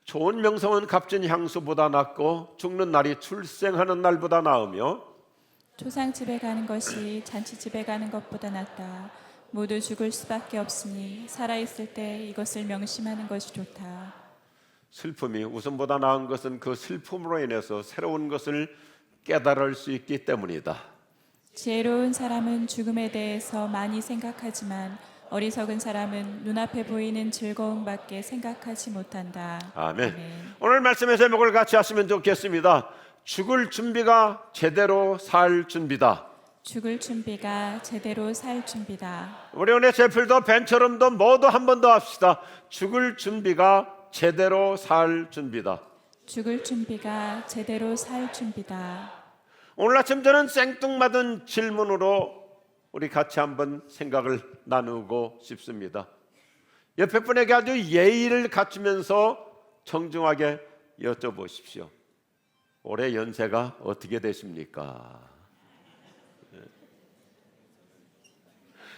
좋은 명성은 값진 향수보다 낫고 죽는 날이 출생하는 날보다 나으며 초상집에 가는 것이 잔치집에 가는 것보다 낫다. 모두 죽을 수밖에 없으니 살아있을 때 이것을 명심하는 것이 좋다. 슬픔이 웃음보다 나은 것은 그 슬픔으로 인해서 새로운 것을 깨달을 수 있기 때문이다. 지혜로운 사람은 죽음에 대해서 많이 생각하지만 어리석은 사람은 눈앞에 보이는 즐거움밖에 생각하지 못한다. 아멘. 아멘. 오늘 말씀의 제목을 같이 하시면 좋겠습니다. 죽을 준비가 제대로 살 준비다. 죽을 준비가 제대로 살 준비다. 우리 오늘 제필도 벤처럼도 모두 한 번 더 합시다. 죽을 준비가 제대로 살 준비다. 죽을 준비가 제대로 살 준비다. 오늘 아침 저는 생뚱맞은 질문으로 우리 같이 한번 생각을 나누고 싶습니다. 옆에 분에게 아주 예의를 갖추면서 정중하게 여쭤보십시오. 올해 연세가 어떻게 되십니까?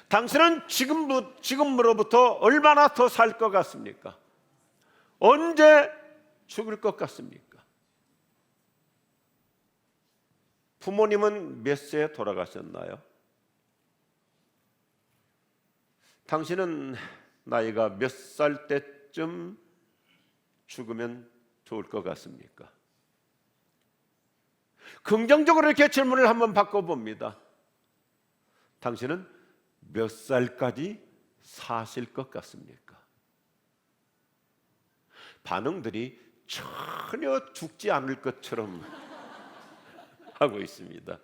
당신은 지금으로부터 얼마나 더 살 것 같습니까? 언제 죽을 것 같습니까? 부모님은 몇 세에 돌아가셨나요? 당신은 나이가 몇 살 때쯤 죽으면 좋을 것 같습니까? 긍정적으로 이렇게 질문을 한번 바꿔봅니다. 당신은 몇 살까지 사실 것 같습니까? 반응들이 전혀 죽지 않을 것처럼 하고 있습니다.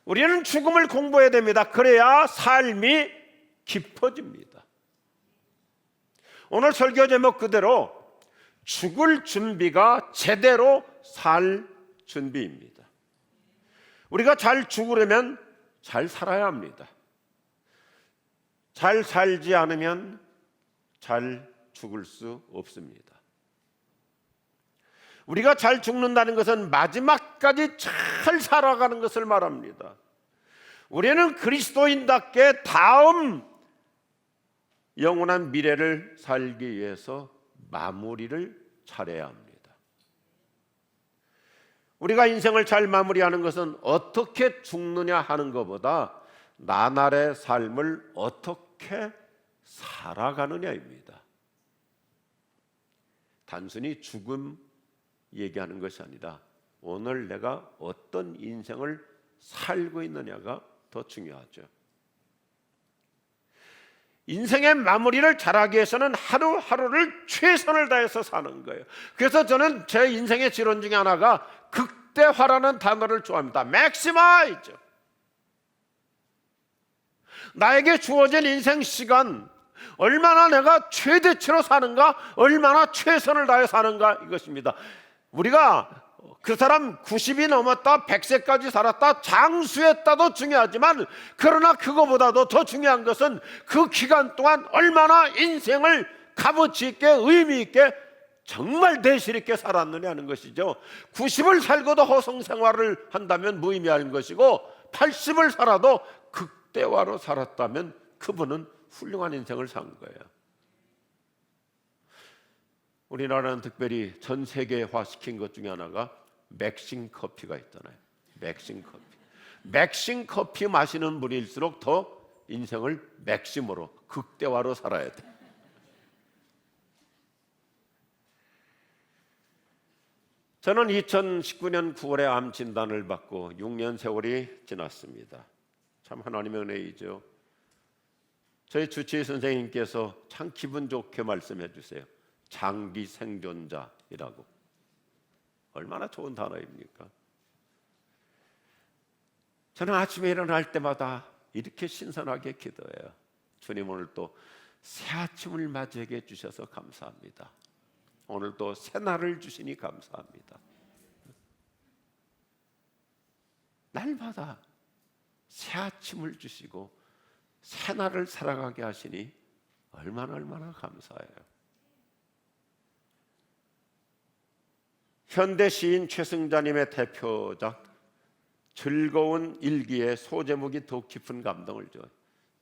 우리는 죽음을 공부해야 됩니다. 그래야 삶이 깊어집니다. 오늘 설교 제목 그대로 죽을 준비가 제대로 살 준비입니다. 우리가 잘 죽으려면 잘 살아야 합니다. 잘 살지 않으면 잘 죽을 수 없습니다. 우리가 잘 죽는다는 것은 마지막까지 잘 살아가는 것을 말합니다. 우리는 그리스도인답게 다음 영원한 미래를 살기 위해서 마무리를 잘해야 합니다. 우리가 인생을 잘 마무리하는 것은 어떻게 죽느냐 하는 것보다 나날의 삶을 어떻게 살아가느냐입니다. 단순히 죽음 얘기하는 것이 아니라 오늘 내가 어떤 인생을 살고 있느냐가 더 중요하죠. 인생의 마무리를 잘하기 위해서는 하루하루를 최선을 다해서 사는 거예요. 그래서 저는 제 인생의 지론 중에 하나가 극대화라는 단어를 좋아합니다. maximize. 나에게 주어진 인생 시간 얼마나 내가 최대치로 사는가, 얼마나 최선을 다해 사는가, 이것입니다. 우리가 그 사람 90이 넘었다, 100세까지 살았다, 장수했다도 중요하지만 그러나 그거보다도 더 중요한 것은 그 기간 동안 얼마나 인생을 값어치 있게 의미 있게 정말 대실 있게 살았느냐는 것이죠. 90을 살고도 허송 생활을 한다면 무의미한 것이고 80을 살아도 극대화로 살았다면 그분은 훌륭한 인생을 산 거예요. 우리나라는 특별히 전 세계화시킨 것 중에 하나가 맥싱 커피가 있잖아요. 맥싱 커피. 맥싱 커피 마시는 분일수록 더 인생을 맥심으로 극대화로 살아야 돼. 저는 2019년 9월에 암 진단을 받고 6년 세월이 지났습니다. 참 하나님의 은혜이죠. 저희 주치의 선생님께서 참 기분 좋게 말씀해 주세요. 장기 생존자이라고. 얼마나 좋은 단어입니까? 저는 아침에 일어날 때마다 이렇게 신선하게 기도해요. 주님, 오늘 또 새 아침을 맞이하게 해주셔서 감사합니다. 오늘 또 새날을 주시니 감사합니다. 날마다 새 아침을 주시고 새날을 살아가게 하시니 얼마나 감사해요. 현대 시인 최승자님의 대표작 즐거운 일기의 소제목이 더 깊은 감동을 줘요.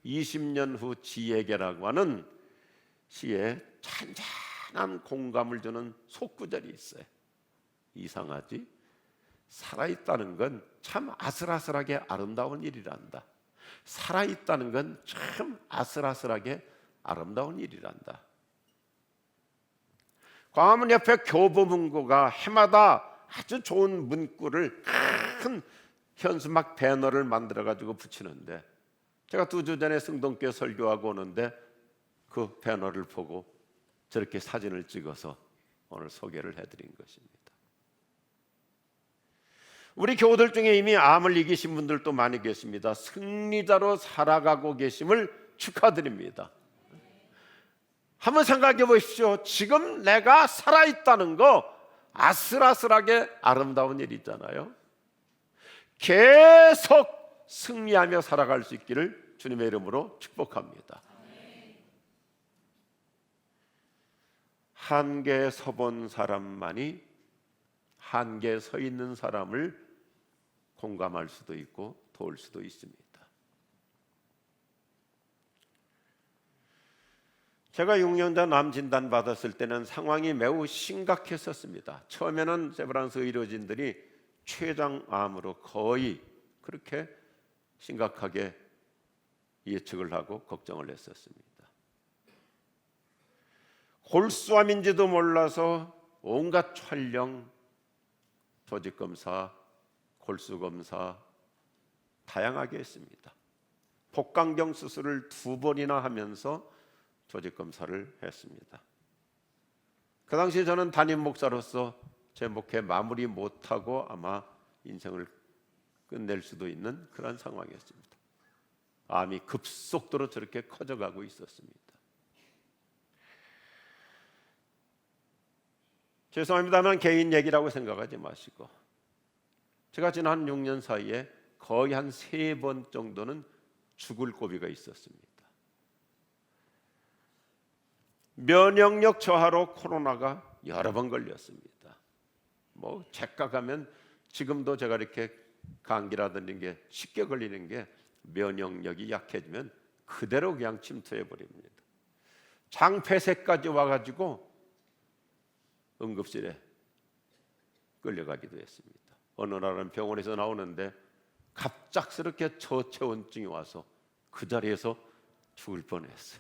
20년 후 지에게라고 하는 시에 편한 공감을 주는 속구절이 있어요. 이상하지? 살아있다는 건 참 아슬아슬하게 아름다운 일이란다. 살아있다는 건 참 아슬아슬하게 아름다운 일이란다. 광화문 옆에 교보문고가 해마다 아주 좋은 문구를 큰 현수막 배너를 만들어 가지고 붙이는데, 제가 2주 전에 승동교회 설교하고 오는데 그 배너를 보고 저렇게 사진을 찍어서 오늘 소개를 해드린 것입니다. 우리 교우들 중에 이미 암을 이기신 분들도 많이 계십니다. 승리자로 살아가고 계심을 축하드립니다. 한번 생각해 보십시오. 지금 내가 살아있다는 거 아슬아슬하게 아름다운 일이잖아요. 계속 승리하며 살아갈 수 있기를 주님의 이름으로 축복합니다. 한계에 서본 사람만이 한계에 서 있는 사람을 공감할 수도 있고 도울 수도 있습니다. 제가 6년 전 암 진단 받았을 때는 상황이 매우 심각했었습니다. 처음에는 세브란스 의료진들이 췌장암으로 거의 그렇게 심각하게 예측을 하고 걱정을 했었습니다. 골수암인지도 몰라서 온갖 촬영, 조직검사, 골수검사 다양하게 했습니다. 복강경 수술을 2번이나 하면서 조직검사를 했습니다. 그 당시 저는 담임 목사로서 제 목회 마무리 못하고 아마 인생을 끝낼 수도 있는 그런 상황이었습니다. 암이 급속도로 저렇게 커져가고 있었습니다. 죄송합니다만 개인 얘기라고 생각하지 마시고, 제가 지난 6년 사이에 거의 한 3번 정도는 죽을 고비가 있었습니다. 면역력 저하로 코로나가 여러 번 걸렸습니다. 뭐 착각하면 지금도 제가 이렇게 감기라든지 게 쉽게 걸리는 게 면역력이 약해지면 그대로 그냥 침투해 버립니다. 장폐색까지 와가지고 응급실에 끌려가기도 했습니다. 어느 날은 병원에서 나오는데 갑작스럽게 저체온증이 와서 그 자리에서 죽을 뻔했어요.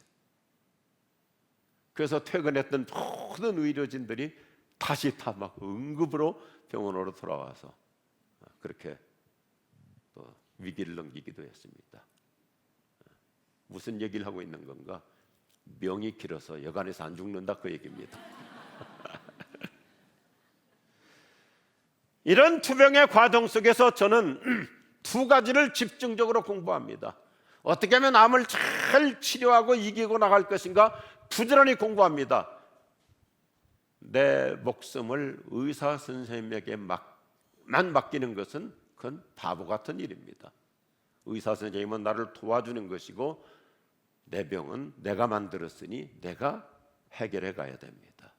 그래서 퇴근했던 모든 의료진들이 다시 다 막 응급으로 병원으로 돌아와서 그렇게 또 위기를 넘기기도 했습니다. 무슨 얘기를 하고 있는 건가? 명이 길어서 여간에서 안 죽는다, 그 얘기입니다. 이런 투병의 과정 속에서 저는 2가지를 집중적으로 공부합니다. 어떻게 하면 암을 잘 치료하고 이기고 나갈 것인가 부지런히 공부합니다. 내 목숨을 의사 선생님에게만 맡기는 것은 그건 바보 같은 일입니다. 의사 선생님은 나를 도와주는 것이고 내 병은 내가 만들었으니 내가 해결해 가야 됩니다.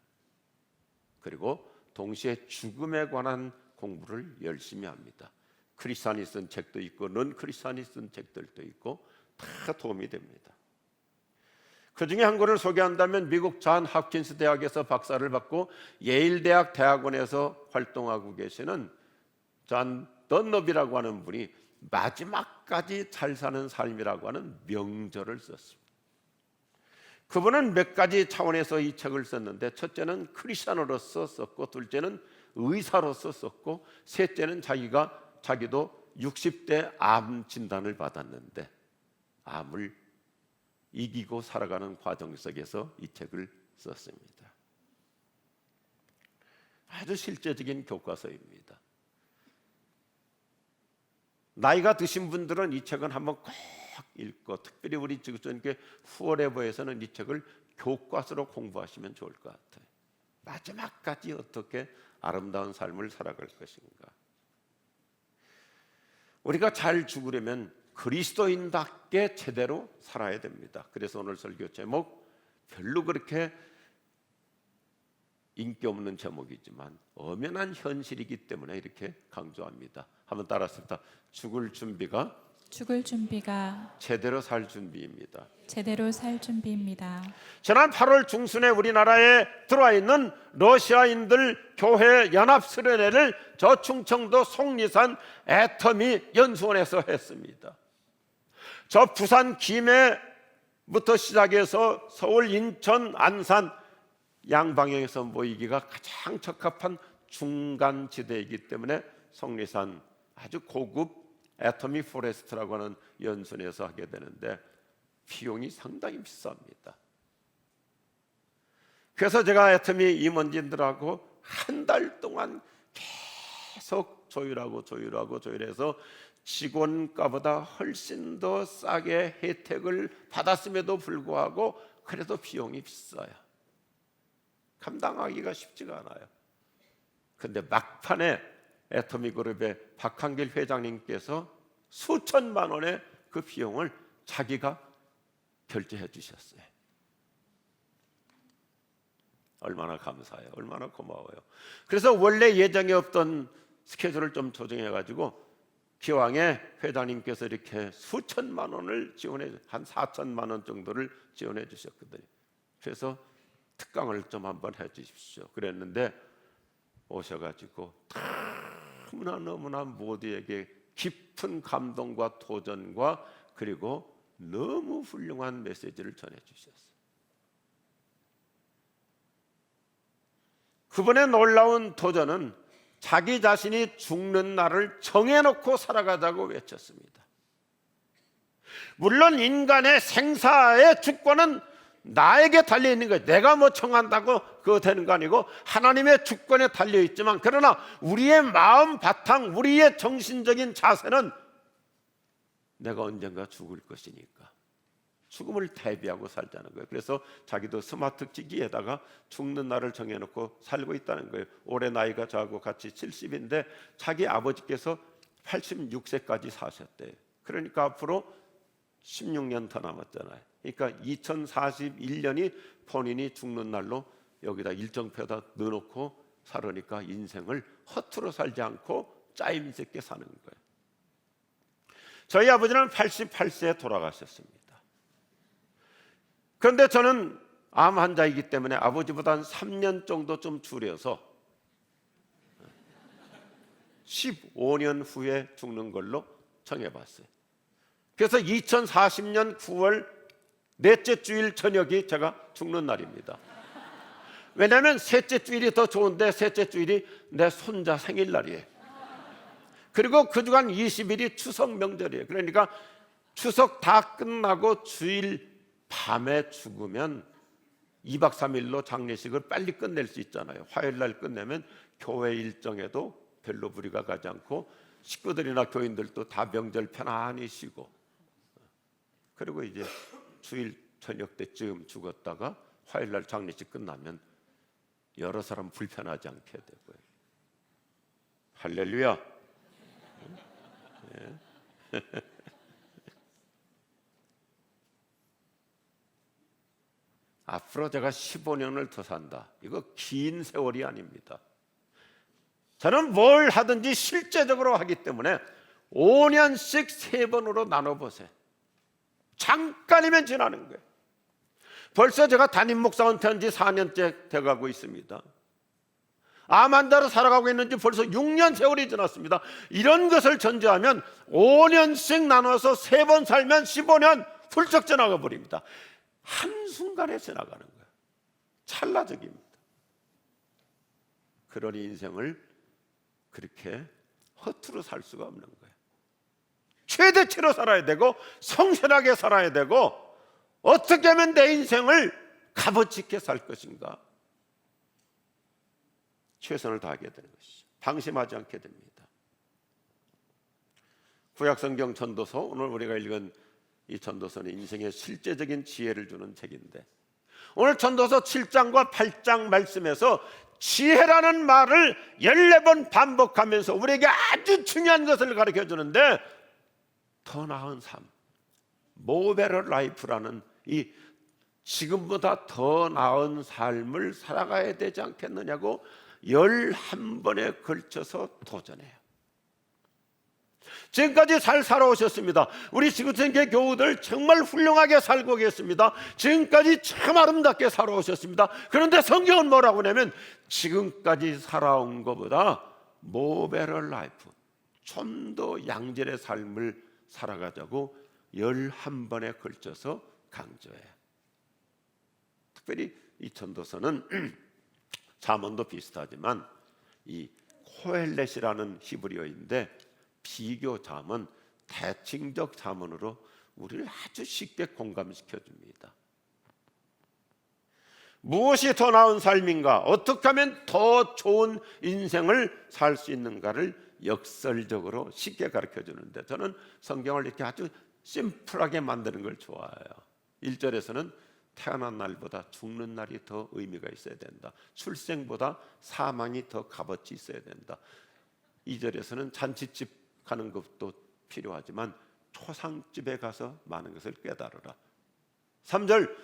그리고 동시에 죽음에 관한 공부를 열심히 합니다. 크리스찬이 쓴 책도 있고 넌 크리스찬이 쓴 책들도 있고 다 도움이 됩니다. 그 중에 한 권을 소개한다면 미국 존 홉킨스 대학에서 박사를 받고 예일 대학 대학원에서 활동하고 계시는 존 던럽이라고 하는 분이 마지막까지 잘 사는 삶이라고 하는 명저를 썼습니다. 그분은 몇 가지 차원에서 이 책을 썼는데, 첫째는 크리스찬으로서 썼고, 둘째는 의사로서 썼고, 셋째는 자기도 60대 암 진단을 받았는데 암을 이기고 살아가는 과정 속에서 이 책을 썼습니다. 아주 실제적인 교과서입니다. 나이가 드신 분들은 이 책은 한번 꼭 읽고, 특별히 우리 지구촌교회 후원회부에서는 이 책을 교과서로 공부하시면 좋을 것 같아요. 마지막까지 어떻게 아름다운 삶을 살아갈 것인가. 우리가 잘 죽으려면 그리스도인답게 제대로 살아야 됩니다. 그래서 오늘 설교 제목 별로 그렇게 인기 없는 제목이지만 엄연한 현실이기 때문에 이렇게 강조합니다. 한번 따라합시다. 죽을 준비가 죽을 준비가 제대로 살 준비입니다. 제대로 살 준비입니다. 지난 8월 중순에 우리나라에 들어와 있는 러시아인들 교회 연합 수련회를 저 충청도 속리산 애터미 연수원에서 했습니다. 저 부산 김해부터 시작해서 서울, 인천, 안산 양방향에서 모이기가 가장 적합한 중간 지대이기 때문에 속리산 아주 고급 애터미 포레스트라고 하는 연수원에서 하게 되는데 비용이 상당히 비쌉니다. 그래서 제가 애터미 임원진들하고 한 달 동안 계속 조율해서 직원가보다 훨씬 더 싸게 혜택을 받았음에도 불구하고 그래도 비용이 비싸요. 감당하기가 쉽지가 않아요. 그런데 막판에 애터미 그룹의 박한길 회장님께서 수천만 원의 그 비용을 자기가 결제해 주셨어요. 얼마나 감사해요. 얼마나 고마워요. 그래서 원래 예정에 없던 스케줄을 좀 조정해 가지고 기왕에 회장님께서 이렇게 수천만 원을 한 4천만 원 정도를 지원해 주셨거든요. 그래서 특강을 좀 한번 해 주십시오. 그랬는데 오셔가지고 너무나 모두에게 깊은 감동과 도전과 그리고 너무 훌륭한 메시지를 전해 주셨어요. 그분의 놀라운 도전은 자기 자신이 죽는 날을 정해놓고 살아가자고 외쳤습니다. 물론 인간의 생사의 주권은 나에게 달려 있는 거예요. 내가 뭐 청한다고 그거 되는 거 아니고 하나님의 주권에 달려 있지만, 그러나 우리의 마음 바탕, 우리의 정신적인 자세는 내가 언젠가 죽을 것이니까 죽음을 대비하고 살자는 거예요. 그래서 자기도 스마트 기기에다가 죽는 날을 정해놓고 살고 있다는 거예요. 올해 나이가 저하고 같이 70인데 자기 아버지께서 86세까지 사셨대요. 그러니까 앞으로 16년 더 남았잖아요. 그러니까 2041년이 본인이 죽는 날로 여기다 일정표에다 넣어놓고 살으니까 인생을 허투루 살지 않고 짜임새 있게 사는 거예요. 저희 아버지는 88세에 돌아가셨습니다. 그런데 저는 암 환자이기 때문에 아버지보다 한 3년 정도 좀 줄여서 15년 후에 죽는 걸로 정해봤어요. 그래서 2040년 9월 넷째 주일 저녁이 제가 죽는 날입니다. 왜냐하면 셋째 주일이 더 좋은데 셋째 주일이 내 손자 생일날이에요. 그리고 그 주간 20일이 추석 명절이에요. 그러니까 추석 다 끝나고 주일 밤에 죽으면 2박 3일로 장례식을 빨리 끝낼 수 있잖아요. 화요일 날 끝내면 교회 일정에도 별로 무리가 가지 않고 식구들이나 교인들도 다 명절 편안히 쉬고, 그리고 이제 주일 저녁 때쯤 죽었다가 화요일 날 장례식 끝나면 여러 사람 불편하지 않게 되고요. 할렐루야. 네. 앞으로 제가 15년을 더 산다. 이거 긴 세월이 아닙니다. 저는 뭘 하든지 실제적으로 하기 때문에 5년씩 3번으로 나눠보세요. 잠깐이면 지나는 거예요. 벌써 제가 담임 목사 은퇴한 지 4년째 돼가고 있습니다. 암 환자로 살아가고 있는지 벌써 6년 세월이 지났습니다. 이런 것을 전제하면 5년씩 나눠서 3번 살면 15년 훌쩍 지나가 버립니다. 한순간에 지나가는 거예요. 찰나적입니다. 그러니 인생을 그렇게 허투루 살 수가 없는 거예요. 최대치로 살아야 되고 성실하게 살아야 되고, 어떻게 하면 내 인생을 값어치 있게 살 것인가, 최선을 다하게 되는 것이죠. 방심하지 않게 됩니다. 구약성경 전도서, 오늘 우리가 읽은 이 전도서는 인생의 실제적인 지혜를 주는 책인데, 오늘 전도서 7장과 8장 말씀에서 지혜라는 말을 14번 반복하면서 우리에게 아주 중요한 것을 가르쳐 주는데, 더 나은 삶, 모베러 라이프라는 이 지금보다 더 나은 삶을 살아가야 되지 않겠느냐고 11번에 걸쳐서 도전해요. 지금까지 잘 살아오셨습니다. 우리 지구촌교회 교우들 정말 훌륭하게 살고 계십니다. 지금까지 참 아름답게 살아오셨습니다. 그런데 성경은 뭐라고 하냐면 지금까지 살아온 것보다 모베럴 라이프, 좀 더 양질의 삶을 살아가자고 11번에 걸쳐서 강조해요. 특별히 이 전도서는 잠언도 비슷하지만 이 코헬렛이라는 히브리어인데 비교 잠언, 대칭적 잠언으로 우리를 아주 쉽게 공감시켜 줍니다. 무엇이 더 나은 삶인가? 어떻게 하면 더 좋은 인생을 살 수 있는가를 역설적으로 쉽게 가르쳐 주는데 저는 성경을 이렇게 아주 심플하게 만드는 걸 좋아해요. 1절에서는 태어난 날보다 죽는 날이 더 의미가 있어야 된다. 출생보다 사망이 더 값어치 있어야 된다. 2절에서는 잔치집 가는 것도 필요하지만 초상집에 가서 많은 것을 깨달으라. 3절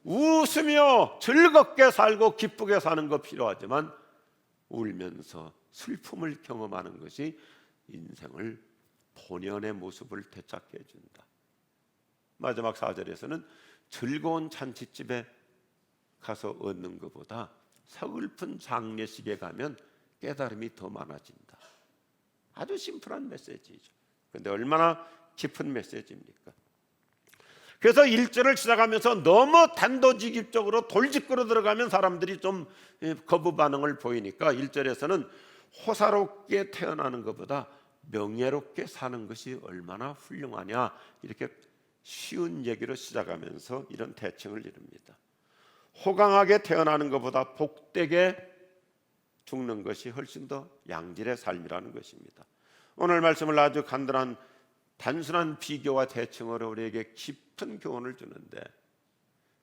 웃으며 즐겁게 살고 기쁘게 사는 것 필요하지만 울면서 슬픔을 경험하는 것이 인생을 본연의 모습을 되찾게 해준다. 마지막 4절에서는 즐거운 잔치집에 가서 얻는 것보다 서글픈 장례식에 가면 깨달음이 더 많아진다. 아주 심플한 메시지죠. 그런데 얼마나 깊은 메시지입니까? 그래서 1절을 시작하면서 너무 단도직입적으로 돌직구로 들어가면 사람들이 좀 거부 반응을 보이니까 1절에서는 호사롭게 태어나는 것보다 명예롭게 사는 것이 얼마나 훌륭하냐 이렇게 쉬운 얘기로 시작하면서 이런 대칭을 이룹니다. 호강하게 태어나는 것보다 복되게 죽는 것이 훨씬 더 양질의 삶이라는 것입니다. 오늘 말씀을 아주 간단한 단순한 비교와 대칭으로 우리에게 깊은 교훈을 주는데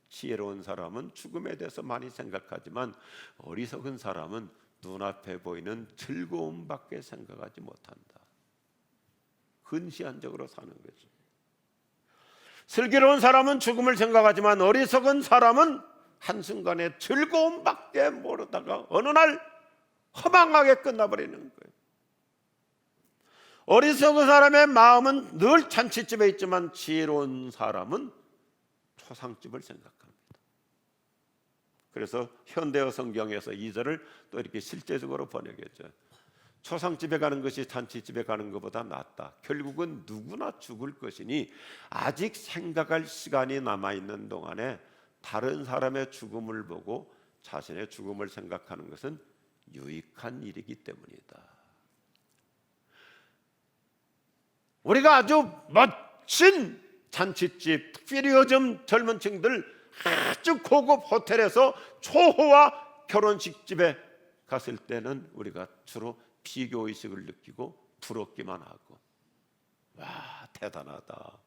지혜로운 사람은 죽음에 대해서 많이 생각하지만 어리석은 사람은 눈앞에 보이는 즐거움밖에 생각하지 못한다. 근시안적으로 사는 거죠. 슬기로운 사람은 죽음을 생각하지만 어리석은 사람은 한순간에 즐거움밖에 모르다가 어느 날 허망하게 끝나버리는 거예요. 어리석은 사람의 마음은 늘 잔치집에 있지만 지혜로운 사람은 초상집을 생각합니다. 그래서 현대어 성경에서 2절을 또 이렇게 실제적으로 번역했죠. 초상집에 가는 것이 잔치집에 가는 것보다 낫다. 결국은 누구나 죽을 것이니 아직 생각할 시간이 남아있는 동안에 다른 사람의 죽음을 보고 자신의 죽음을 생각하는 것은 유익한 일이기 때문이다. 우리가 아주 멋진 잔치집, 특별히 요즘 젊은 층들 아주 고급 호텔에서 초호화 결혼식집에 갔을 때는 우리가 주로 비교의식을 느끼고 부럽기만 하고 와 대단하다.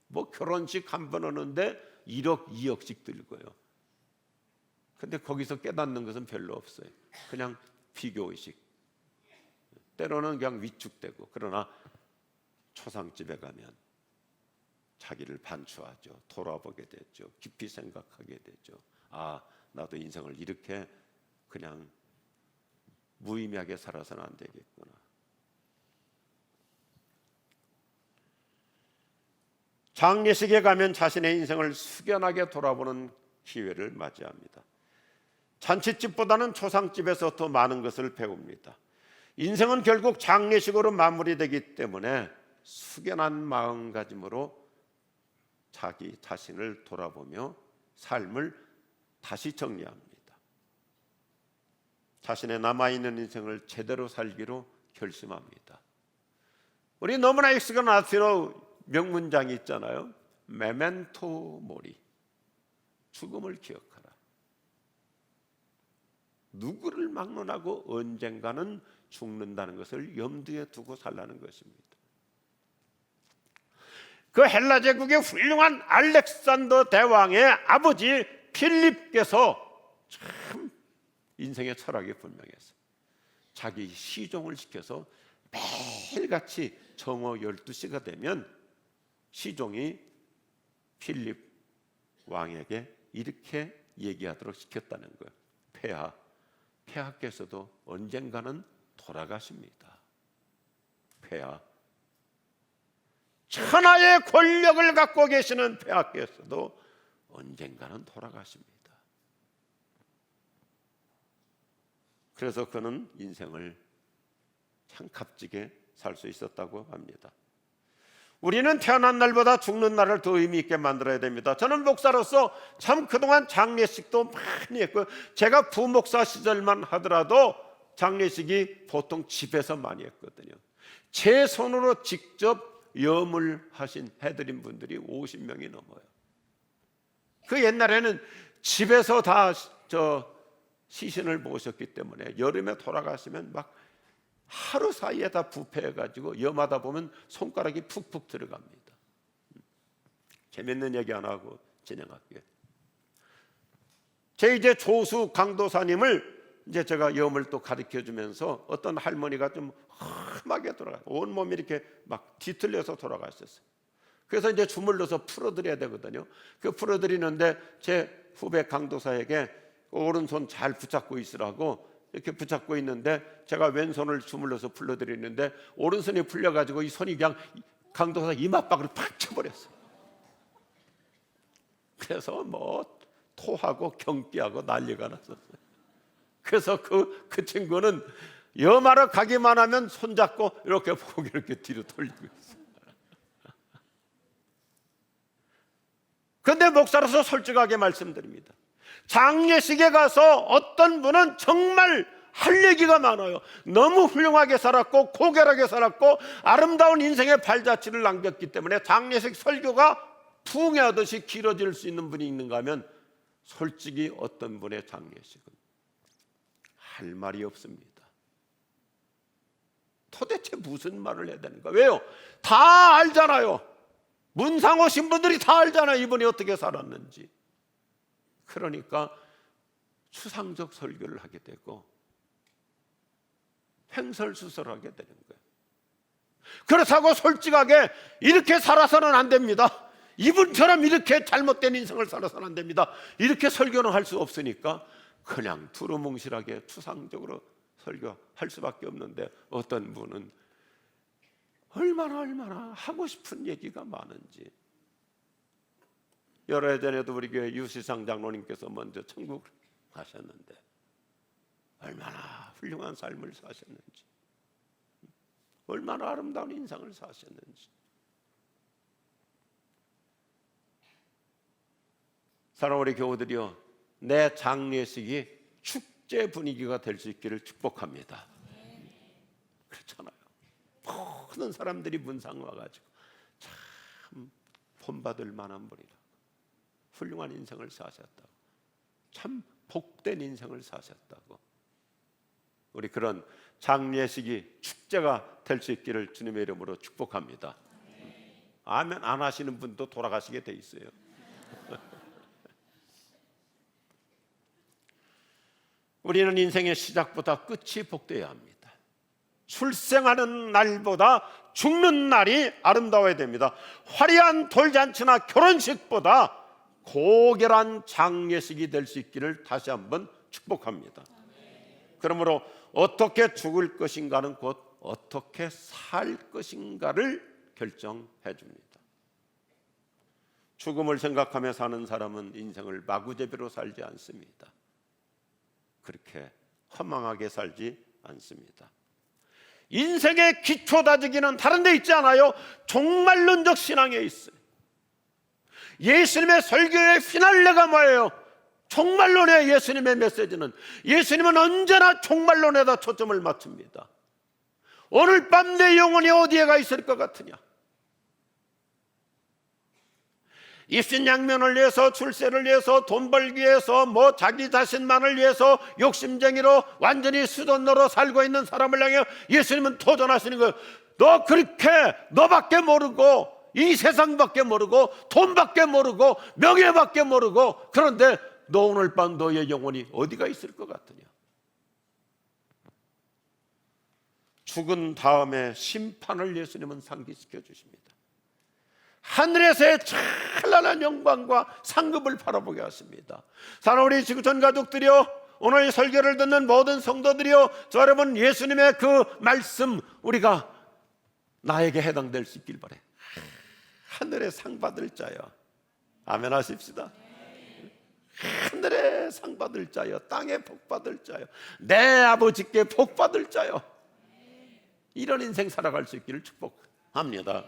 뭐 결혼식 한 번 오는데 1억 2억씩 들고요. 근데 거기서 깨닫는 것은 별로 없어요. 그냥 비교의식. 때로는 그냥 위축되고. 그러나 초상집에 가면 자기를 반추하죠. 돌아보게 되죠. 깊이 생각하게 되죠. 아, 나도 인생을 이렇게 그냥 무의미하게 살아서는 안 되겠구나. 장례식에 가면 자신의 인생을 숙연하게 돌아보는 기회를 맞이합니다. 잔치집보다는 초상집에서 더 많은 것을 배웁니다. 인생은 결국 장례식으로 마무리되기 때문에 숙연한 마음가짐으로 자기 자신을 돌아보며 삶을 다시 정리합니다. 자신의 남아있는 인생을 제대로 살기로 결심합니다. 우리 너무나 익숙한 아시는 명문장이 있잖아요. 메멘토 모리. 죽음을 기억하라. 누구를 막론하고 언젠가는 죽는다는 것을 염두에 두고 살라는 것입니다. 그 헬라 제국의 훌륭한 알렉산더 대왕의 아버지 필립께서 참 인생의 철학이 분명했어요. 자기 시종을 시켜서 매일같이 정오 12시가 되면 시종이 필립 왕에게 이렇게 얘기하도록 시켰다는 거예요. 폐하께서도 언젠가는 돌아가십니다. 폐하, 천하의 권력을 갖고 계시는 폐하께서도 언젠가는 돌아가십니다. 그래서 그는 인생을 참 값지게 살 수 있었다고 합니다. 우리는 태어난 날보다 죽는 날을 더 의미 있게 만들어야 됩니다. 저는 목사로서 참 그동안 장례식도 많이 했고요. 제가 부목사 시절만 하더라도 장례식이 보통 집에서 많이 했거든요. 제 손으로 직접 염을 해드린 분들이 50명이 넘어요. 그 옛날에는 집에서 다 시신을 모셨기 때문에 여름에 돌아가시면 막 하루 사이에 다 부패해가지고 염하다 보면 손가락이 푹푹 들어갑니다. 재밌는 얘기 하나 하고 진행할게요. 제 이제 조수 강도사님을 이제 제가 염을 또 가르쳐 주면서 어떤 할머니가 좀 험하게 돌아가요. 온몸이 이렇게 막 뒤틀려서 돌아가셨어요. 그래서 이제 주물러서 풀어드려야 되거든요. 그 풀어드리는데 제 후배 강도사에게 오른손 잘 붙잡고 있으라고 이렇게 붙잡고 있는데 제가 왼손을 주물러서 풀어드리는데 오른손이 풀려가지고 이 손이 그냥 강도사 이마박으로 팍 쳐버렸어요. 그래서 뭐 토하고 경기하고 난리가 났었어요. 그래서 그 친구는 염하러 가기만 하면 손잡고 이렇게 보고 이렇게 뒤로 돌리고 있어요. 그런데 목사로서 솔직하게 말씀드립니다. 장례식에 가서 어떤 분은 정말 할 얘기가 많아요. 너무 훌륭하게 살았고 고결하게 살았고 아름다운 인생의 발자취를 남겼기 때문에 장례식 설교가 풍해하듯이 길어질 수 있는 분이 있는가 하면 솔직히 어떤 분의 장례식은 할 말이 없습니다. 도대체 무슨 말을 해야 되는가? 왜요? 다 알잖아요. 문상 오신 분들이 다 알잖아요. 이분이 어떻게 살았는지. 그러니까 추상적 설교를 하게 되고 횡설수설하게 되는 거예요. 그렇다고 솔직하게 이렇게 살아서는 안 됩니다. 이분처럼 이렇게 잘못된 인생을 살아서는 안 됩니다. 이렇게 설교는 할 수 없으니까 그냥 두루뭉실하게 추상적으로 설교할 수밖에 없는데 어떤 분은 얼마나 하고 싶은 얘기가 많은지. 여러 해 전에도 우리 교회 유시상 장로님께서 먼저 천국을 가셨는데 얼마나 훌륭한 삶을 사셨는지, 얼마나 아름다운 인생을 사셨는지. 사랑하는 우리 교우들이여, 내 장례식이 축제 분위기가 될 수 있기를 축복합니다. 그렇잖아요. 모든 사람들이 문상 와가지고 참 본받을 만한 분이라, 훌륭한 인생을 사셨다고, 참 복된 인생을 사셨다고. 우리 그런 장례식이 축제가 될 수 있기를 주님의 이름으로 축복합니다. 아멘 안 하시는 분도 돌아가시게 돼 있어요. 우리는 인생의 시작보다 끝이 복되어야 합니다. 출생하는 날보다 죽는 날이 아름다워야 됩니다. 화려한 돌잔치나 결혼식보다 고결한 장례식이 될 수 있기를 다시 한번 축복합니다. 그러므로 어떻게 죽을 것인가는 곧 어떻게 살 것인가를 결정해 줍니다. 죽음을 생각하며 사는 사람은 인생을 마구제비로 살지 않습니다. 그렇게 허망하게 살지 않습니다. 인생의 기초 다지기는 다른 데 있지 않아요. 종말론적 신앙에 있어요. 예수님의 설교의 피날레가 뭐예요? 종말론의 예수님의 메시지는, 예수님은 언제나 종말론에다 초점을 맞춥니다. 오늘 밤 내 영혼이 어디에 가 있을 것 같으냐? 입신양면을 위해서, 출세를 위해서, 돈 벌기 위해서, 뭐 자기 자신만을 위해서 욕심쟁이로 완전히 수돈으로 살고 있는 사람을 향해 예수님은 도전하시는 거예요. 너 그렇게 너밖에 모르고, 이 세상밖에 모르고, 돈밖에 모르고, 명예밖에 모르고, 그런데 너 오늘 밤 너의 영혼이 어디가 있을 것 같으냐? 죽은 다음에 심판을 예수님은 상기시켜 주십니다. 하늘에서의 찬란한 영광과 상급을 바라보게 하십니다. 사랑하는 우리 지구촌 가족들이요, 오늘 설교를 듣는 모든 성도들이요, 저 여러분, 예수님의 그 말씀 우리가 나에게 해당될 수 있길 바래. 하늘의 상 받을 자여. 아멘 하십시다. 하늘의 상 받을 자여, 땅에 복 받을 자여, 내 아버지께 복 받을 자여. 이런 인생 살아갈 수 있기를 축복합니다.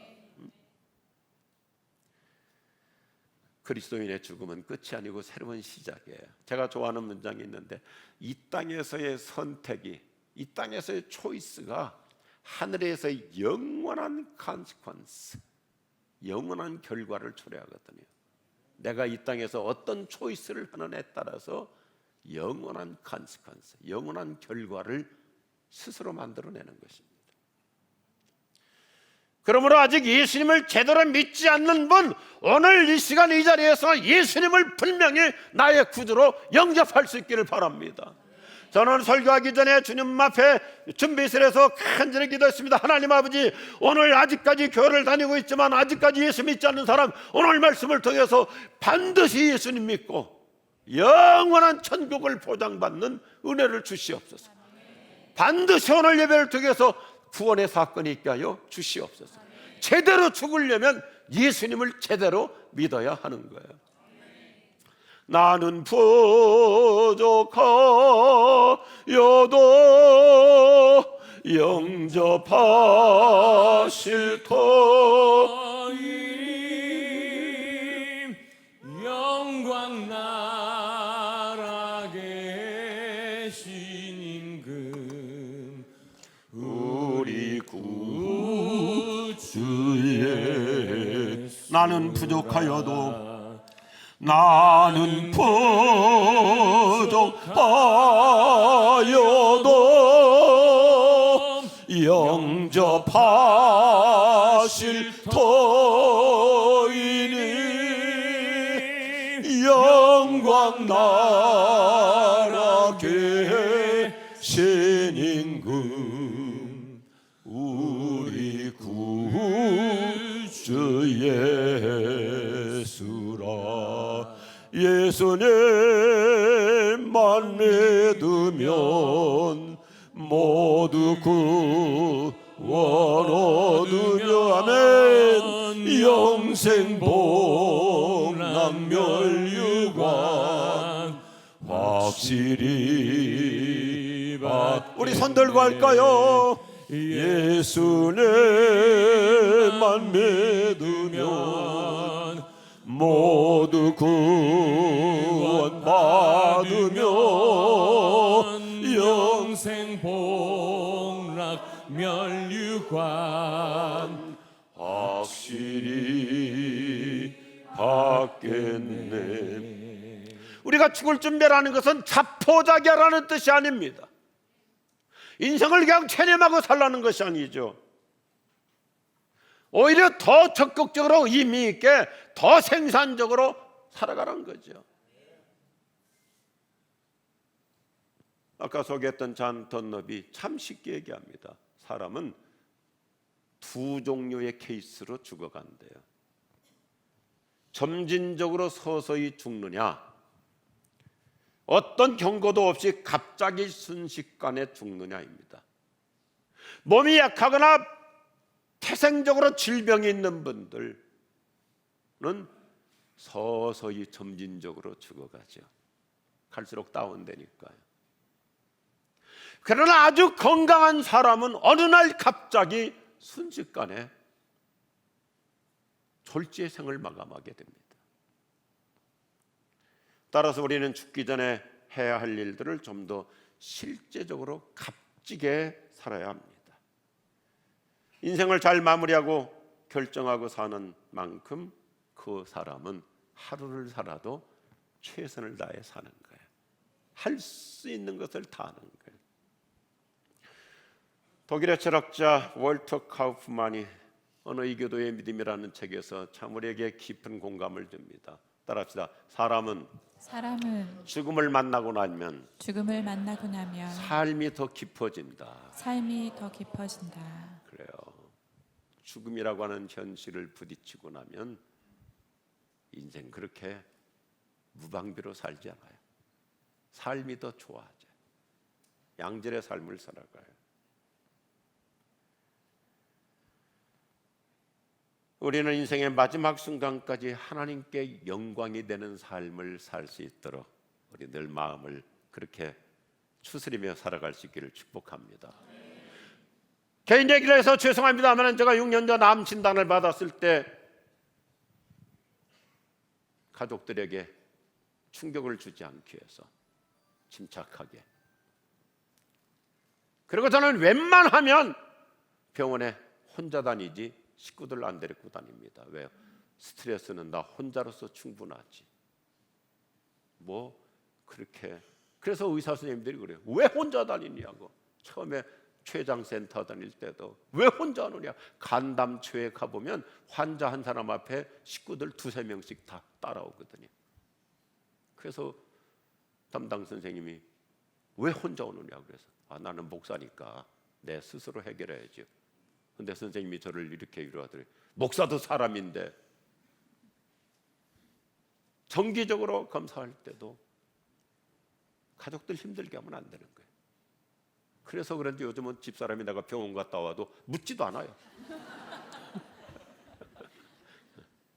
그리스도인의 죽음은 끝이 아니고 새로운 시작이에요. 제가 좋아하는 문장이 있는데, 이 땅에서의 선택이, 이 땅에서의 초이스가 하늘에서의 영원한 consequence, 영원한 결과를 초래하거든요. 내가 이 땅에서 어떤 초이스를 하느냐에 따라서 영원한 consequence, 영원한 결과를 스스로 만들어내는 것입니다. 그러므로 아직 예수님을 제대로 믿지 않는 분, 오늘 이 시간 이 자리에서 예수님을 분명히 나의 구주로 영접할 수 있기를 바랍니다. 저는 설교하기 전에 주님 앞에 준비실에서 간절히 기도했습니다. 하나님 아버지, 오늘 아직까지 교회를 다니고 있지만 아직까지 예수 믿지 않는 사람, 오늘 말씀을 통해서 반드시 예수님 믿고 영원한 천국을 보장받는 은혜를 주시옵소서. 반드시 오늘 예배를 통해서 구원의 사건이 있게 하여 주시옵소서. 제대로 죽으려면 예수님을 제대로 믿어야 하는 거예요. 나는 부족하여도 영접하실 터이니 영광 나라 계신 임금 우리 구주의. 나는 부족하여도 영접하실 터이니 영광 나라 계신 임금 우리 구주 예수라. 예수님만 믿으면 모두 구원 얻으며 아멘. 영생 복락 멸류관 확실히 받. 우리 손 들고 할까요? 예수님만 믿으면 모두 구원 받으며 영생 복락 멸류관 확실히 받겠네. 우리가 죽을 준비라는 것은 자포자기하라는 뜻이 아닙니다. 인생을 그냥 체념하고 살라는 것이 아니죠. 오히려 더 적극적으로 의미 있게 더 생산적으로 살아가는 거죠. 아까 소개했던 잔 던럽이 참 쉽게 얘기합니다. 사람은 두 종류의 케이스로 죽어간대요. 점진적으로 서서히 죽느냐, 어떤 경고도 없이 갑자기 순식간에 죽느냐입니다. 몸이 약하거나 태생적으로 질병이 있는 분들은 서서히 점진적으로 죽어가죠. 갈수록 다운되니까요. 그러나 아주 건강한 사람은 어느 날 갑자기 순식간에 졸지의 생을 마감하게 됩니다. 따라서 우리는 죽기 전에 해야 할 일들을 좀 더 실제적으로 값지게 살아야 합니다. 인생을 잘 마무리하고 결정하고 사는 만큼 그 사람은 하루를 살아도 최선을 다해 사는 거예요. 할 수 있는 것을 다 하는 거예요. 독일의 철학자 월터 카우프만이 어느 이교도의 믿음이라는 책에서 참 우리에게 깊은 공감을 줍니다. 따라합시다. 사람은 죽음을 만나고 나면 삶이 더 깊어진다. 그래요. 죽음이라고 하는 현실을 부딪히고 나면 인생 그렇게 무방비로 살지 않아요. 삶이 더 좋아져. 양질의 삶을 살아가요. 우리는 인생의 마지막 순간까지 하나님께 영광이 되는 삶을 살 수 있도록 우리 늘 마음을 그렇게 추스리며 살아갈 수 있기를 축복합니다. 개인 얘기를 해서 죄송합니다만 제가 6년 전 암 진단을 받았을 때 가족들에게 충격을 주지 않기 위해서 침착하게, 그리고 저는 웬만하면 병원에 혼자 다니지 식구들 안 데리고 다닙니다. 왜요? 스트레스는 나 혼자로서 충분하지. 뭐 그렇게, 그래서 의사 선생님들이 그래요. 왜 혼자 다니냐고. 처음에 췌장센터 다닐 때도 왜 혼자 오느냐. 간담초에 가보면 환자 한 사람 앞에 식구들 두세 명씩 다 따라오거든요. 그래서 담당 선생님이 왜 혼자 오느냐 그래서 나는 목사니까 내 스스로 해결해야죠. 근데 선생님이 저를 이렇게 위로하더니 목사도 사람인데 정기적으로 검사할 때도 가족들 힘들게 하면 안 되는 거예요. 그래서 그런지 요즘은 집사람이 내가 병원 갔다 와도 묻지도 않아요.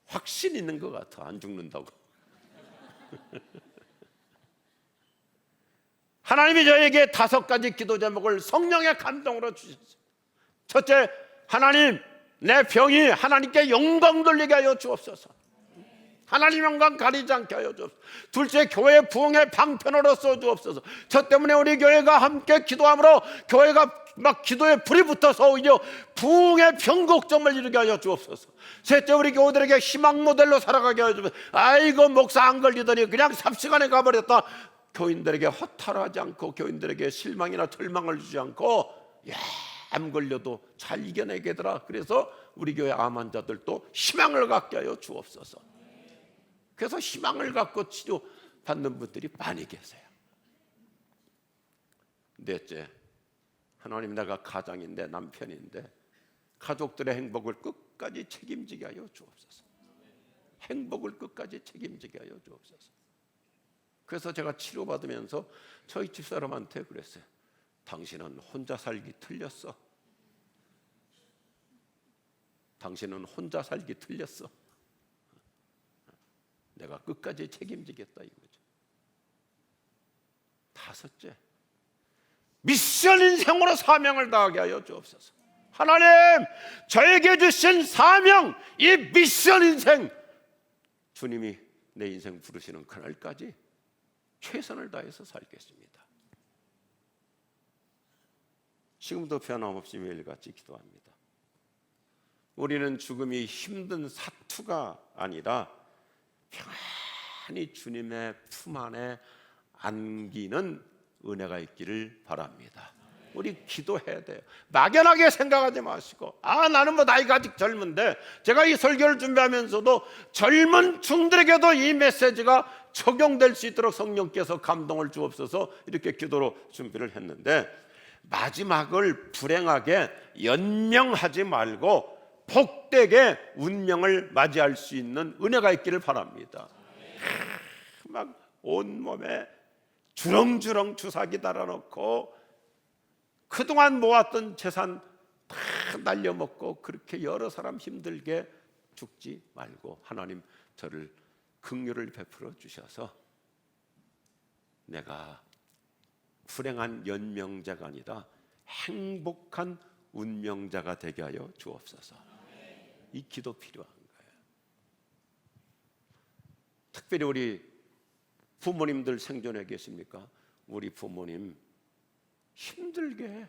확신 있는 것 같아. 안 죽는다고. 하나님이 저에게 5가지 기도 제목을 성령의 감동으로 주셨어요. 첫째, 하나님, 내 병이 하나님께 영광 돌리게 하여 주옵소서. 하나님 영광 가리지 않게 하여 주옵소서. 둘째, 교회 부흥의 방편으로 써 주옵소서. 저 때문에 우리 교회가 함께 기도함으로 교회가 막 기도에 불이 붙어서 오히려 부흥의 변곡점을 이루게 하여 주옵소서. 셋째, 우리 교우들에게 희망 모델로 살아가게 하여 주옵소서. 아이고 목사 안 걸리더니 그냥 삽시간에 가버렸다. 교인들에게 허탈하지 않고 교인들에게 실망이나 절망을 주지 않고 암 걸려도 잘 이겨내게더라. 그래서 우리 교회 암 환자들도 희망을 갖게 하여 주옵소서. 그래서 희망을 갖고 치료받는 분들이 많이 계세요. 넷째, 하나님, 내가 가장인데 남편인데 가족들의 행복을 끝까지 책임지게 하여 주옵소서. 행복을 끝까지 책임지게 하여 주옵소서. 그래서 제가 치료받으면서 저희 집사람한테 그랬어요. 당신은 혼자 살기 틀렸어. 당신은 혼자 살기 틀렸어. 내가 끝까지 책임지겠다 이거죠. 5째, 미션 인생으로 사명을 다하게 하여 주옵소서. 하나님, 저에게 주신 사명, 이 미션 인생, 주님이 내 인생 부르시는 그날까지 최선을 다해서 살겠습니다. 지금도 변함없이 매일같이 기도합니다. 우리는 죽음이 힘든 사투가 아니라 평안히 주님의 품 안에 안기는 은혜가 있기를 바랍니다. 우리 기도해야 돼요. 막연하게 생각하지 마시고 나는 뭐 나이가 아직 젊은데, 제가 이 설교를 준비하면서도 젊은 중들에게도 이 메시지가 적용될 수 있도록 성령께서 감동을 주옵소서 이렇게 기도로 준비를 했는데, 마지막을 불행하게 연명하지 말고 복되게 운명을 맞이할 수 있는 은혜가 있기를 바랍니다. 막 온몸에 주렁주렁 주사기 달아놓고 그동안 모았던 재산 다 날려먹고 그렇게 여러 사람 힘들게 죽지 말고 하나님 저를 긍휼을 베풀어 주셔서 내가 불행한 연명자가 아니라 행복한 운명자가 되게 하여 주옵소서. 이 기도 필요한 거예요. 특별히 우리 부모님들 생존해 계십니까? 우리 부모님 힘들게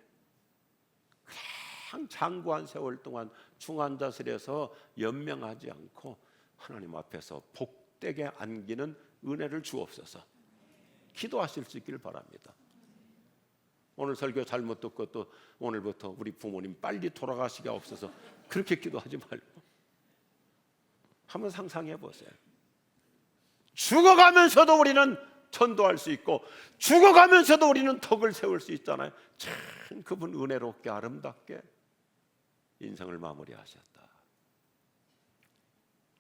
그냥 장구한 세월 동안 중환자실에서 연명하지 않고 하나님 앞에서 복되게 안기는 은혜를 주옵소서. 기도하실 수 있기를 바랍니다. 오늘 설교 잘못 듣고 또 오늘부터 우리 부모님 빨리 돌아가시게 없어서 그렇게 기도하지 말고 한번 상상해 보세요. 죽어가면서도 우리는 전도할 수 있고 죽어가면서도 우리는 덕을 세울 수 있잖아요. 참 그분 은혜롭게 아름답게 인생을 마무리하셨다.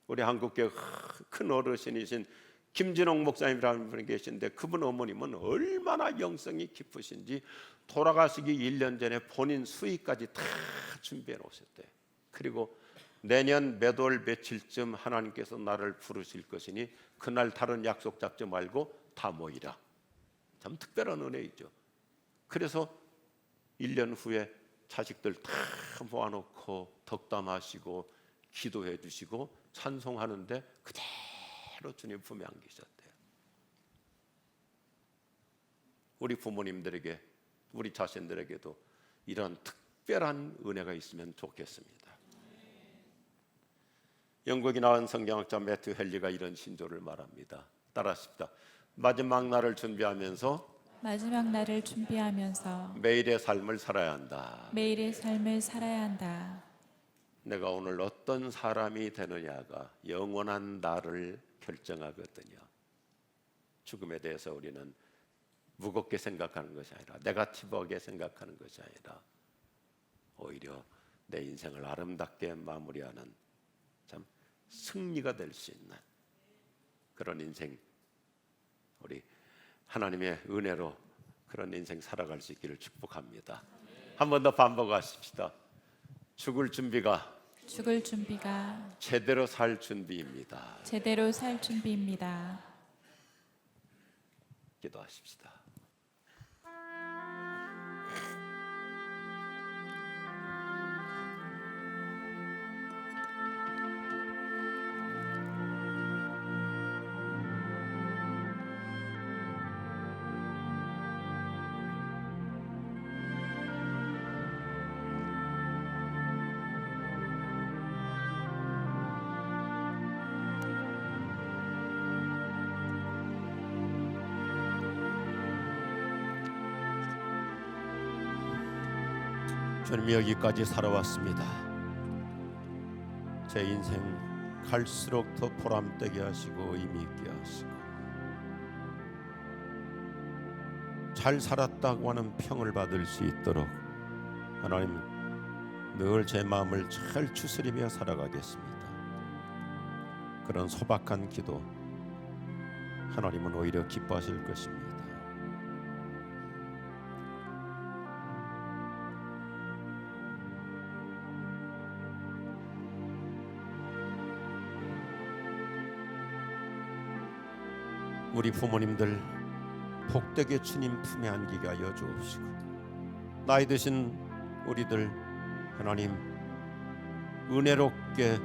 우리 한국교회 큰 어르신이신 김진홍 목사님이라는 분이 계신데 그분 어머님은 얼마나 영성이 깊으신지 돌아가시기 1년 전에 본인 수의까지 다 준비해 놓으셨대요. 그리고 내년 몇 월 며칠쯤 하나님께서 나를 부르실 것이니 그날 다른 약속 잡지 말고 다 모이라. 참 특별한 은혜이죠. 그래서 1년 후에 자식들 다 모아놓고 덕담하시고 기도해 주시고 찬송하는데 그대로 주님 품에 안기셨대요. 우리 부모님들에게, 우리 자신들에게도 이런 특별한 은혜가 있으면 좋겠습니다. 영국에 나온 성경학자 매튜 헨리가 이런 신조를 말합니다. 따라하십시다. 마지막 날을 준비하면서 매일의 삶을 살아야 한다. 매일의 삶을 살아야 한다. 내가 오늘 어떤 사람이 되느냐가 영원한 나를 결정하거든요. 죽음에 대해서 우리는 무겁게 생각하는 것이 아니라, 네거티브하게 생각하는 것이 아니라 오히려 내 인생을 아름답게 마무리하는 참 승리가 될 수 있는 그런 인생, 우리 하나님의 은혜로 그런 인생 살아갈 수 있기를 축복합니다. 한 번 더 반복하십시다. 죽을 준비가 제대로 살 준비입니다. 기도하십시다. 주님, 여기까지 살아왔습니다. 제 인생 갈수록 더 보람되게 하시고 의미 있게 하시고 잘 살았다고 하는 평을 받을 수 있도록 하나님 늘 제 마음을 잘 추스리며 살아가겠습니다. 그런 소박한 기도 하나님은 오히려 기뻐하실 것입니다. 우리 부모님들 복되게 주님 품에 안기게 하여 주옵시고, 나이 드신 우리들 하나님 은혜롭게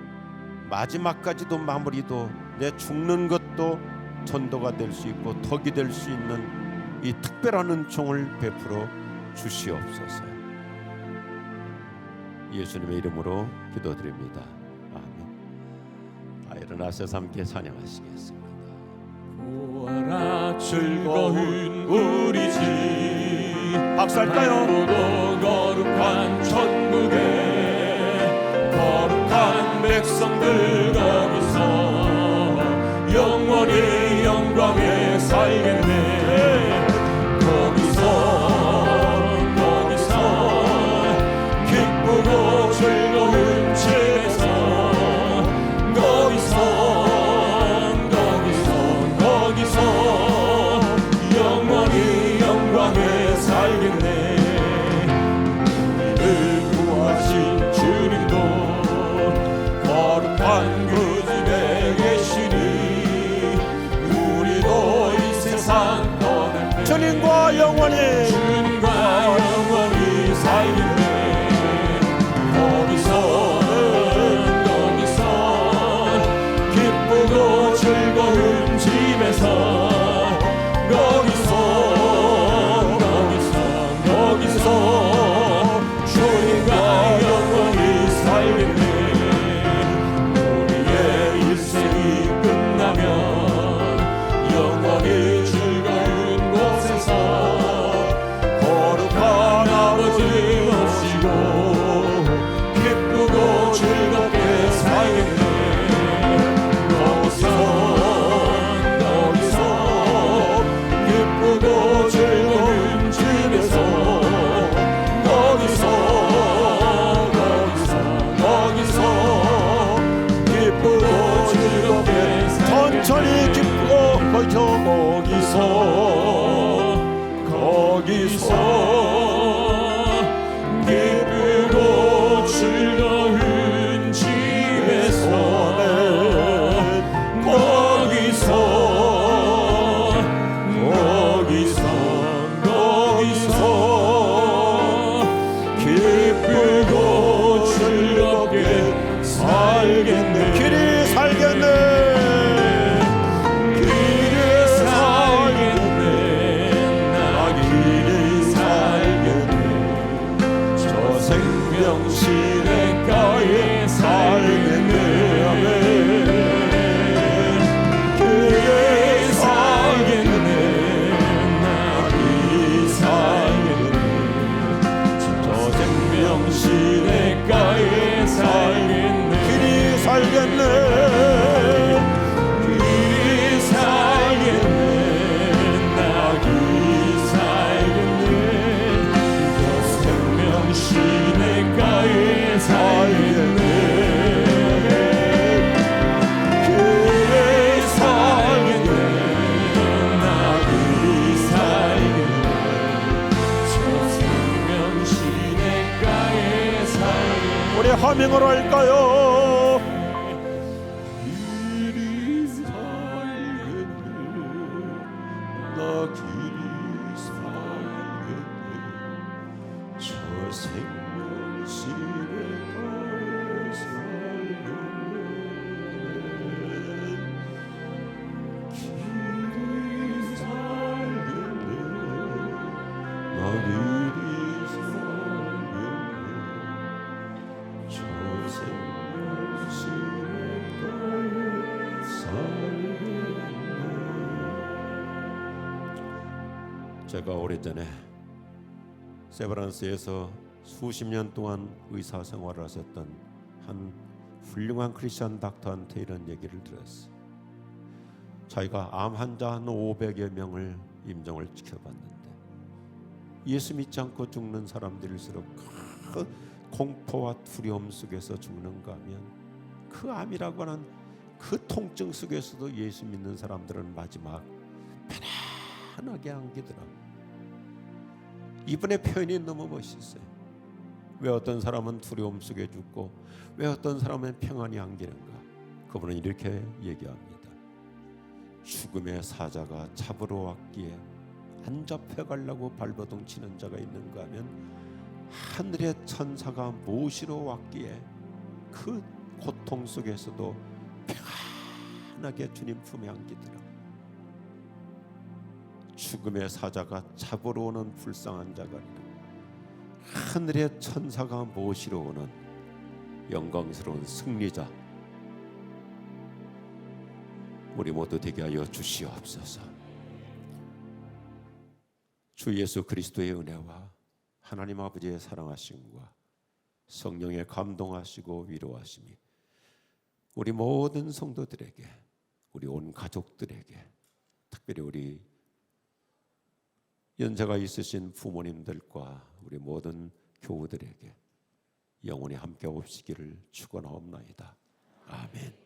마지막까지도 마무리도 내 죽는 것도 전도가 될 수 있고 덕이 될 수 있는 이 특별한 은총을 베풀어 주시옵소서. 예수님의 이름으로 기도드립니다. 아멘. 일어나셔서 함께 찬양하시겠습니다. 보아라 즐거운 우리 집, 박수할까요? 도 거룩한 천국에 거룩한 백성들 거기서 영원히 영광에 살겠네. 거기서 기쁘고 즐거운 집에서 영원히 영광에 살겠네. 우리를 구하신 주님도 거룩한 그 집에 계시니 우리도 이 세상 떠날 때 주님과 영원히 살겠네. 거기서 기쁘고 즐거운 집에서 거기서 주님과 영원히 살겠네. 우리의 일생이 끝나면 영원히 즐거운 곳에서 거룩한 아버지 모시고 기쁘고 즐겁게 살겠네. 거기서 기쁘고 즐거운 집에서 거기서 기쁘고 즐겁게 천천히 기쁘고 거기서 기쁘고 즐거운 집에서 아멘을 할까요? 길이 살겠네 나 길이 살겠네 저 생명실에 가에 살겠네 길이 살겠네 나 길이 살겠네 저 생명실에 가에 살겠네. 제가 오래전에 세브란스에서 수십 년 동안 의사 생활을 하셨던 한 훌륭한 크리스천 닥터한테 이런 얘기를 들었어요. 자기가 암 환자 한 500여 명을 임종을 지켜봤는데 예수 믿지 않고 죽는 사람들일수록 그 공포와 두려움 속에서 죽는가 하면 그 암이라고 하는 그 통증 속에서도 예수 믿는 사람들은 마지막 편안하게 안기더라고요. 이분의 표현이 너무 멋있어요. 왜 어떤 사람은 두려움 속에 죽고 왜 어떤 사람은 평안히 안기는가? 그분은 이렇게 얘기합니다. 죽음의 사자가 잡으러 왔기에 안 잡혀가려고 발버둥 치는 자가 있는가 하면 하늘의 천사가 모시러 왔기에 그 고통 속에서도 평안하게 주님 품에 안기더라. 죽음의 사자가 잡으러 오는 불쌍한 자가 아니라 하늘의 천사가 모시러 오는 영광스러운 승리자 우리 모두 되게 하여 주시옵소서. 주 예수 그리스도의 은혜와 하나님 아버지의 사랑하심과 성령의 감동하시고 위로하심이 우리 모든 성도들에게 우리 온 가족들에게 특별히 우리 연세가 있으신 부모님들과 우리 모든 교우들에게 영원히 함께 없으기를 축원하옵나이다. 아멘.